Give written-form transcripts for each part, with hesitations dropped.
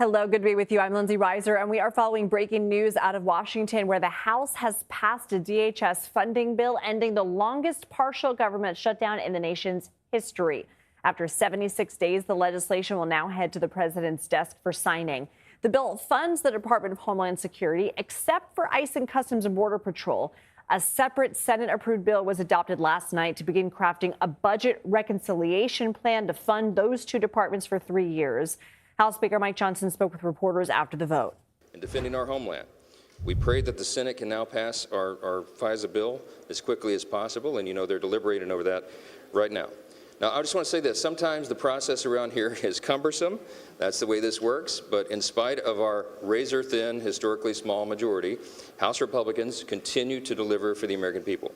Hello, good to be with you. I'm Lindsay Reiser, and we are following breaking news out of Washington, where the House has passed a DHS funding bill ending the longest partial government shutdown in the nation's history. After 76 days, the legislation will now head to the president's desk for signing. The bill funds the Department of Homeland Security, except for ICE and Customs and Border Patrol. A separate Senate-approved bill was adopted last night to begin crafting a budget reconciliation plan to fund those two departments for 3 years. House Speaker Mike Johnson spoke with reporters after the vote. In defending our homeland, we pray that the Senate can now pass our FISA bill as quickly as possible, and you know they're deliberating over that right now. Now, I just want to say this. Sometimes the process around here is cumbersome. That's the way this works. But in spite of our razor-thin, historically small majority, House Republicans continue to deliver for the American people.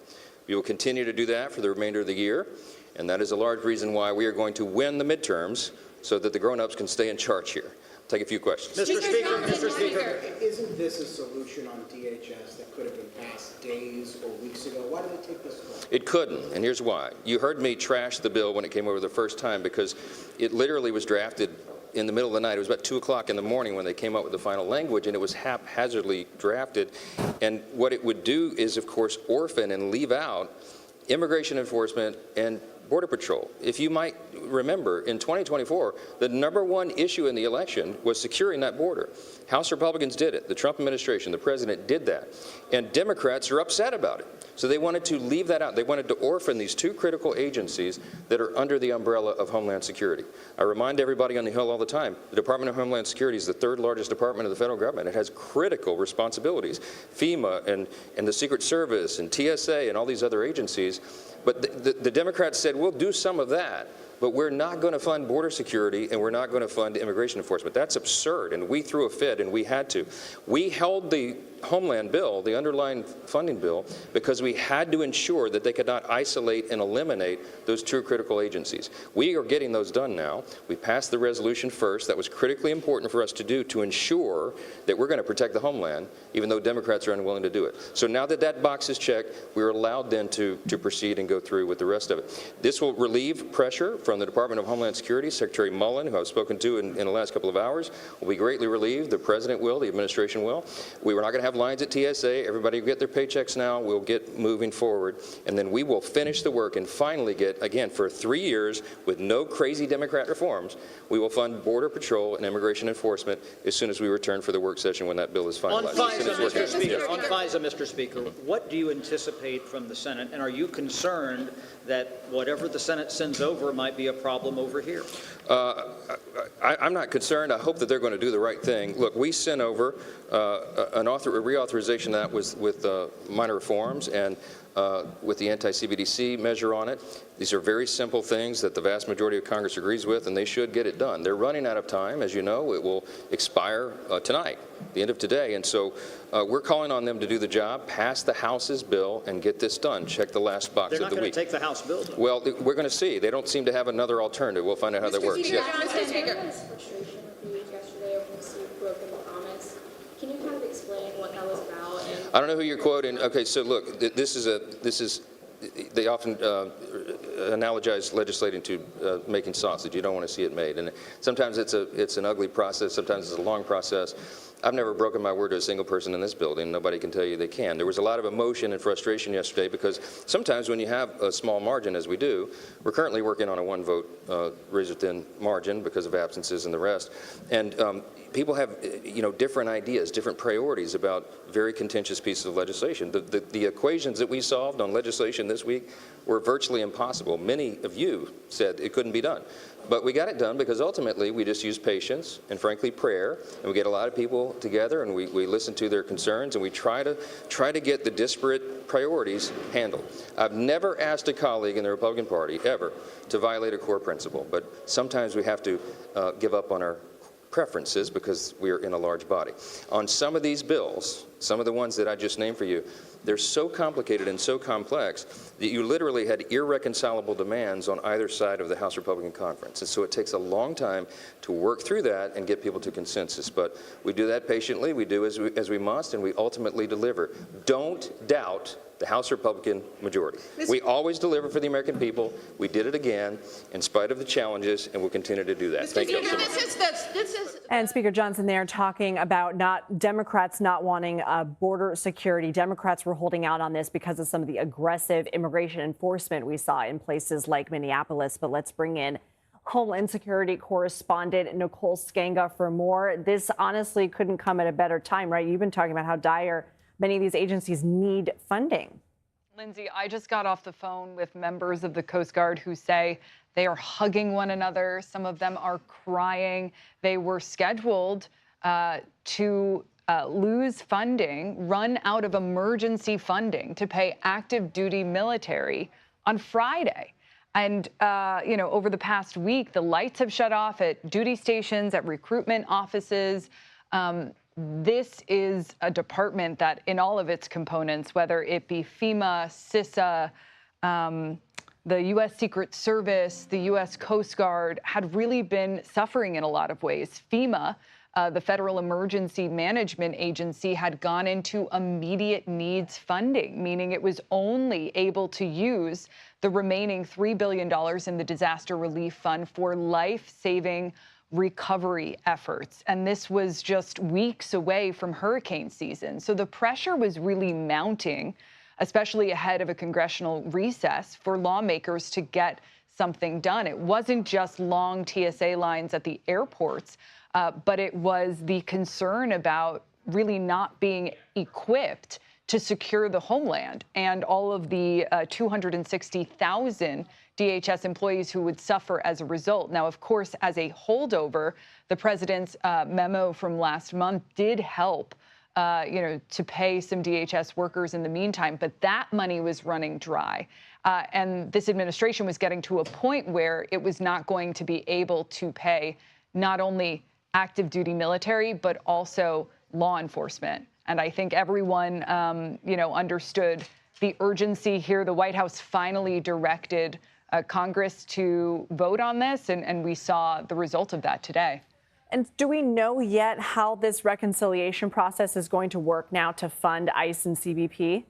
We will continue to do that for the remainder of the year, and that is a large reason why we are going to win the midterms so that the grown-ups can stay in charge here. Take a few questions. Mr. Speaker, isn't this a solution on DHS that could have been passed days or weeks ago? Why did it take this long? It couldn't, and here's why. You heard me trash the bill when it came over the first time because it literally was drafted in the middle of the night. It was about 2 o'clock in the morning when they came up with the final language, and it was haphazardly drafted. And what it would do is, of course, orphan and leave out immigration enforcement and Border Patrol. If you might remember, in 2024, the #1 issue in the election was securing that border. House Republicans did it. The Trump administration, the president did that. And Democrats are upset about it. So they wanted to leave that out. They wanted to orphan these two critical agencies that are under the umbrella of Homeland Security. I remind everybody on the Hill all the time, the Department of Homeland Security is the third largest department of the federal government. It has critical responsibilities. FEMA and the Secret Service and TSA and all these other agencies. But the Democrats said, we'll do some of that, but we're not going to fund border security and we're not going to fund immigration enforcement. That's absurd, and we threw a fit, and we had to. We held the Homeland bill, the underlying funding bill, because we had to ensure that they could not isolate and eliminate those two critical agencies. We are getting those done now. We passed the resolution first. That was critically important for us to do to ensure that we're going to protect the homeland, even though Democrats are unwilling to do it. So now that that box is checked, we're allowed then to proceed and go through with the rest of it. This will relieve pressure from the Department of Homeland Security. Secretary Mullen, who I've spoken to in the last couple of hours, will be greatly relieved. The President will. The administration will. We were not going to have lines at TSA. Everybody will get their paychecks now. We'll get moving forward. And then we will finish the work and finally get, again, for 3 years with no crazy Democrat reforms, we will fund Border Patrol and immigration enforcement as soon as we return for the work session when that bill is finalized. On FISA, Mr. Speaker, what do you anticipate from the Senate? And are you concerned that whatever the Senate sends over might be a problem over here? I'm not concerned. I hope that they're going to do the right thing. Look, we sent over a reauthorization of that with minor reforms and with the anti-CBDC measure on it. These are very simple things that the vast majority of Congress agrees with, and they should get it done. They're running out of time. As you know, it will expire tonight, the end of today. And so we're calling on them to do the job, pass the House's bill, and get this done. Check the last box of the week. They're not going to take the House bill, though. Well, we're going to see. They don't seem to have another alternative. We'll find out how that works. Mr. Speaker. Frustration with you yesterday over the broken promise. Can you kind of explain what that was about? I don't know who you're quoting. Okay, so look, they often analogize legislating to making sausage. You don't want to see it made, and sometimes it's an ugly process. Sometimes it's a long process. I've never broken my word to a single person in this building. Nobody can tell you they can. There was a lot of emotion and frustration yesterday because sometimes when you have a small margin, as we do, we're currently working on a one-vote razor-thin margin because of absences and the rest, and people have, different ideas, different priorities about very contentious pieces of legislation. The equations that we solved on legislation this week were virtually impossible. Many of you said it couldn't be done. But we got it done because ultimately we just use patience and, frankly, prayer. And we get a lot of people together and we listen to their concerns and we try to get the disparate priorities handled. I've never asked a colleague in the Republican Party ever to violate a core principle. But sometimes we have to give up on our preferences because we are in a large body. On some of these bills, some of the ones that I just named for you, they're so complicated and so complex that you literally had irreconcilable demands on either side of the House Republican Conference. And so it takes a long time to work through that and get people to consensus. But we do that patiently. We do as we must, and we ultimately deliver. Don't doubt the House Republican majority. We always deliver for the American people. We did it again in spite of the challenges, and we'll continue to do that. Thank you so much. And Speaker Johnson there talking about Democrats not wanting border security. Democrats were holding out on this because of some of the aggressive immigration enforcement we saw in places like Minneapolis. But let's bring in Homeland Security correspondent Nicole Sganga for more. This honestly couldn't come at a better time, right? You've been talking about how dire many of these agencies need funding. Lindsay, I just got off the phone with members of the Coast Guard who say they are hugging one another. Some of them are crying. They were scheduled to lose funding, run out of emergency funding to pay active duty military on Friday. And, over the past week, the lights have shut off at duty stations, at recruitment offices. This is a department that in all of its components, whether it be FEMA, CISA, the U.S. Secret Service, the U.S. Coast Guard, had really been suffering in a lot of ways. FEMA, the Federal Emergency Management Agency, had gone into immediate needs funding, meaning it was only able to use the remaining $3 billion in the Disaster Relief Fund for life-saving recovery efforts. And this was just weeks away from hurricane season. So the pressure was really mounting, especially ahead of a congressional recess, for lawmakers to get something done. It wasn't just long TSA lines at the airports, but it was the concern about really not being equipped to secure the homeland and all of the 260,000 DHS employees who would suffer as a result. Now, of course, as a holdover, the president's memo from last month did help, to pay some DHS workers in the meantime, but that money was running dry. And this administration was getting to a point where it was not going to be able to pay not only active duty military, but also law enforcement. And I think everyone, understood the urgency here. The White House finally directed Congress to vote on this, and we saw the result of that today. And do we know yet how this reconciliation process is going to work now to fund ICE and CBP?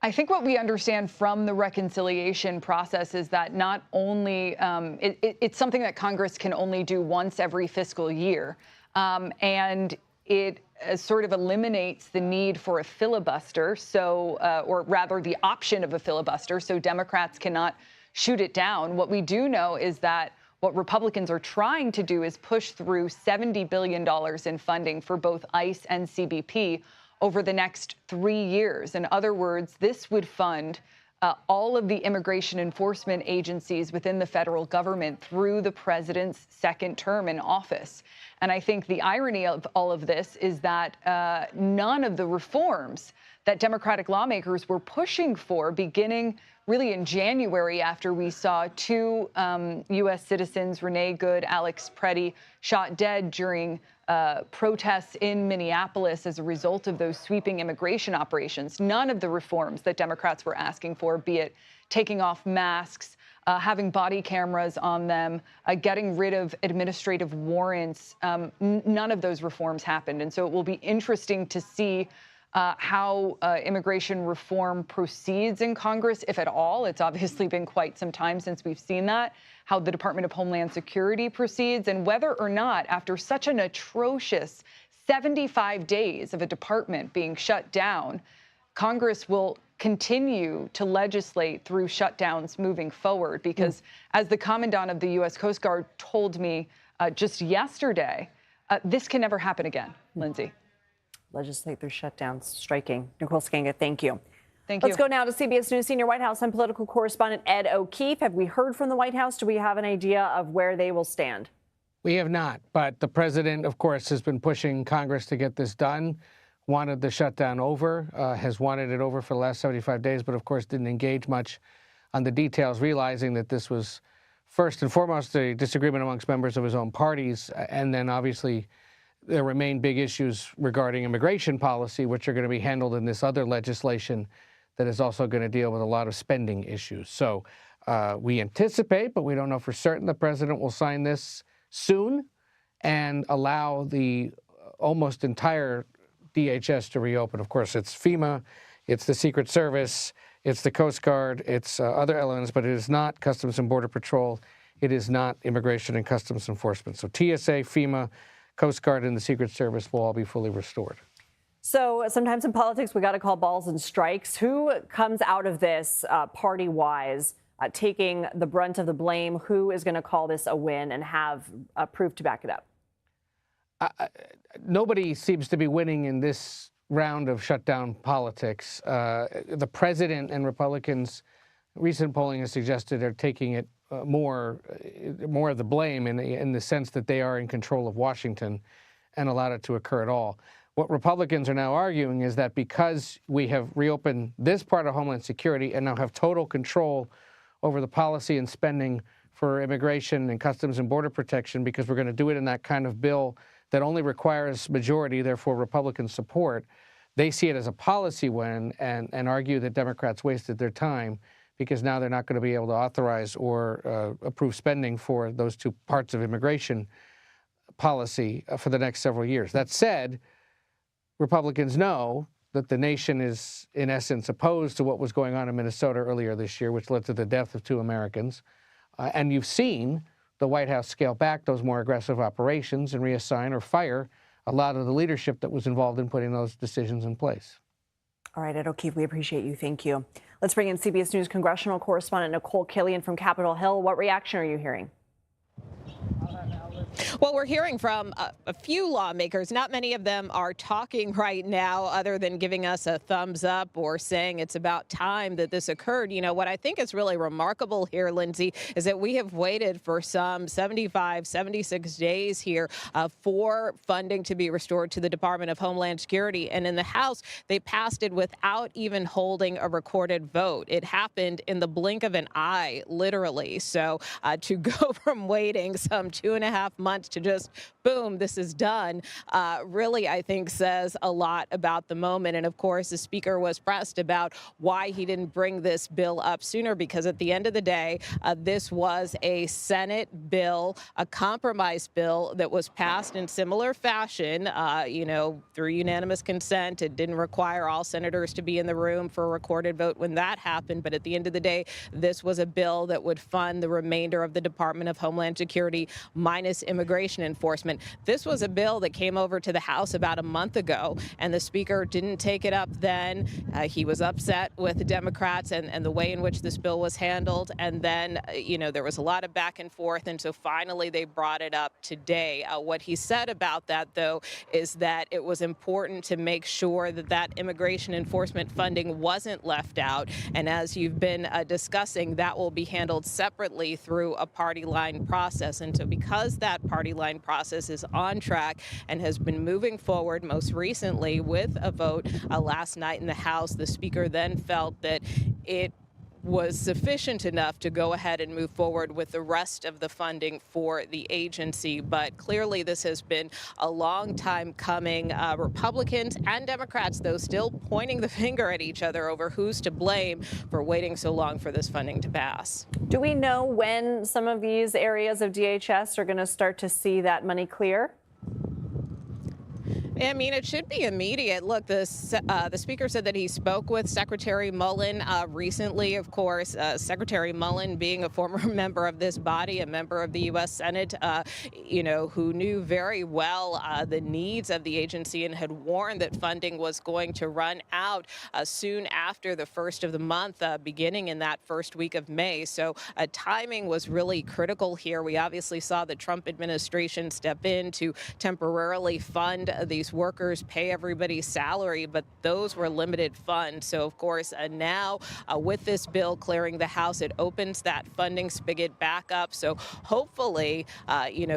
I think what we understand from the reconciliation process is that not only it's something that Congress can only do once every fiscal year, and it sort of eliminates the need for a filibuster, or rather the option of a filibuster, so Democrats cannot shoot it down. What we do know is that what Republicans are trying to do is push through $70 billion in funding for both ICE and CBP over the next 3 years. In other words, this would fund all of the immigration enforcement agencies within the federal government through the president's second term in office. And I think the irony of all of this is that none of the reforms that Democratic lawmakers were pushing for, beginning really in January after we saw two U.S. citizens, Renee Good, Alex Preddy, shot dead during protests in Minneapolis as a result of those sweeping immigration operations. None of the reforms that Democrats were asking for, be it taking off masks, having body cameras on them, getting rid of administrative warrants, none of those reforms happened. And so it will be interesting to see how immigration reform proceeds in Congress, if at all. It's obviously been quite some time since we've seen that, how the Department of Homeland Security proceeds, and whether or not, after such an atrocious 75 days of a department being shut down, Congress will continue to legislate through shutdowns moving forward. Because as the commandant of the U.S. Coast Guard told me just yesterday, this can never happen again, Lindsay. Legislate through shutdowns. Striking. Nicole Sganga, thank you. Thank you. Let's go now to CBS News senior White House and political correspondent Ed O'Keefe. Have we heard from the White House? Do we have an idea of where they will stand? We have not, but the president, of course, has been pushing Congress to get this done, wanted the shutdown over, has wanted it over for the last 75 days, but of course didn't engage much on the details, realizing that this was first and foremost a disagreement amongst members of his own parties, and then obviously there remain big issues regarding immigration policy, which are going to be handled in this other legislation that is also going to deal with a lot of spending issues. So we anticipate, but we don't know for certain, the president will sign this soon and allow the almost entire DHS to reopen. Of course, it's FEMA, It's the Secret Service, it's the Coast Guard, it's other elements, but it is not Customs and Border Patrol. It is not Immigration and Customs Enforcement. So TSA, FEMA, Coast Guard, and the Secret Service will all be fully restored. So sometimes in politics, we got to call balls and strikes. Who comes out of this party-wise taking the brunt of the blame? Who is going to call this a win and have proof to back it up? Nobody seems to be winning in this round of shutdown politics. The president and Republicans, recent polling has suggested, are taking it more of the blame in the sense that they are in control of Washington and allowed it to occur at all. What Republicans are now arguing is that because we have reopened this part of Homeland Security and now have total control over the policy and spending for immigration and customs and border protection, because we're going to do it in that kind of bill that only requires majority, therefore Republican support, they see it as a policy win and argue that Democrats wasted their time because now they're not going to be able to authorize or approve spending for those two parts of immigration policy for the next several years. That said, Republicans know that the nation is, in essence, opposed to what was going on in Minnesota earlier this year, which led to the death of 2 Americans. And you've seen the White House scale back those more aggressive operations and reassign or fire a lot of the leadership that was involved in putting those decisions in place. All right, Ed O'Keefe, we appreciate you. Thank you. Let's bring in CBS News Congressional correspondent Nikole Killion from Capitol Hill. What reaction are you hearing? Well, we're hearing from a few lawmakers. Not many of them are talking right now other than giving us a thumbs up or saying it's about time that this occurred. You know, what I think is really remarkable here, Lindsay, is that we have waited for some 75, 76 days here for funding to be restored to the Department of Homeland Security. And in the House, they passed it without even holding a recorded vote. It happened in the blink of an eye, literally. So to go from waiting some 2.5 months to just, boom, this is done, really, I think, says a lot about the moment. And of course, the speaker was pressed about why he didn't bring this bill up sooner, because at the end of the day, this was a Senate bill, a compromise bill that was passed in similar fashion, through unanimous consent. It didn't require all senators to be in the room for a recorded vote when that happened. But at the end of the day, this was a bill that would fund the remainder of the Department of Homeland Security minus immigration enforcement. This was a bill that came over to the House about a month ago, and the speaker didn't take it up then. He was upset with the Democrats and the way in which this bill was handled. And then, there was a lot of back and forth. And so finally, they brought it up today. What he said about that, though, is that it was important to make sure that immigration enforcement funding wasn't left out. And as you've been discussing, that will be handled separately through a party line process. And so because that party line process is on track and has been moving forward, most recently with a vote last night in the House, the speaker then felt that it was sufficient enough to go ahead and move forward with the rest of the funding for the agency. But clearly this has been a long time coming. Republicans and Democrats, though, still pointing the finger at each other over who's to blame for waiting so long for this funding to pass. Do we know when some of these areas of DHS are going to start to see that money clear? I mean, it should be immediate. Look, the speaker said that he spoke with Secretary Mullen recently. Of course, Secretary Mullen, being a former member of this body, a member of the U.S. Senate, who knew very well the needs of the agency and had warned that funding was going to run out soon after the first of the month, beginning in that first week of May. So timing was really critical here. We obviously saw the Trump administration step in to temporarily fund these workers, pay everybody's salary, but those were limited funds. So, of course, now with this bill clearing the House, it opens that funding spigot back up. So hopefully,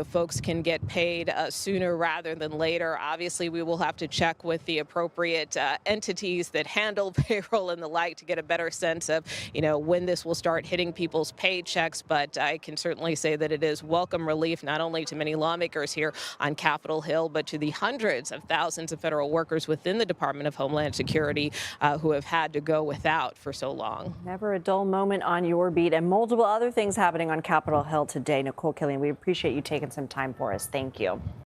folks can get paid sooner rather than later. Obviously, we will have to check with the appropriate entities that handle payroll and the like to get a better sense of, when this will start hitting people's paychecks. But I can certainly say that it is welcome relief, not only to many lawmakers here on Capitol Hill, but to the hundreds of thousands of federal workers within the Department of Homeland Security who have had to go without for so long. Never a dull moment on your beat, and multiple other things happening on Capitol Hill today. Nikole Killion, we appreciate you taking some time for us. Thank you.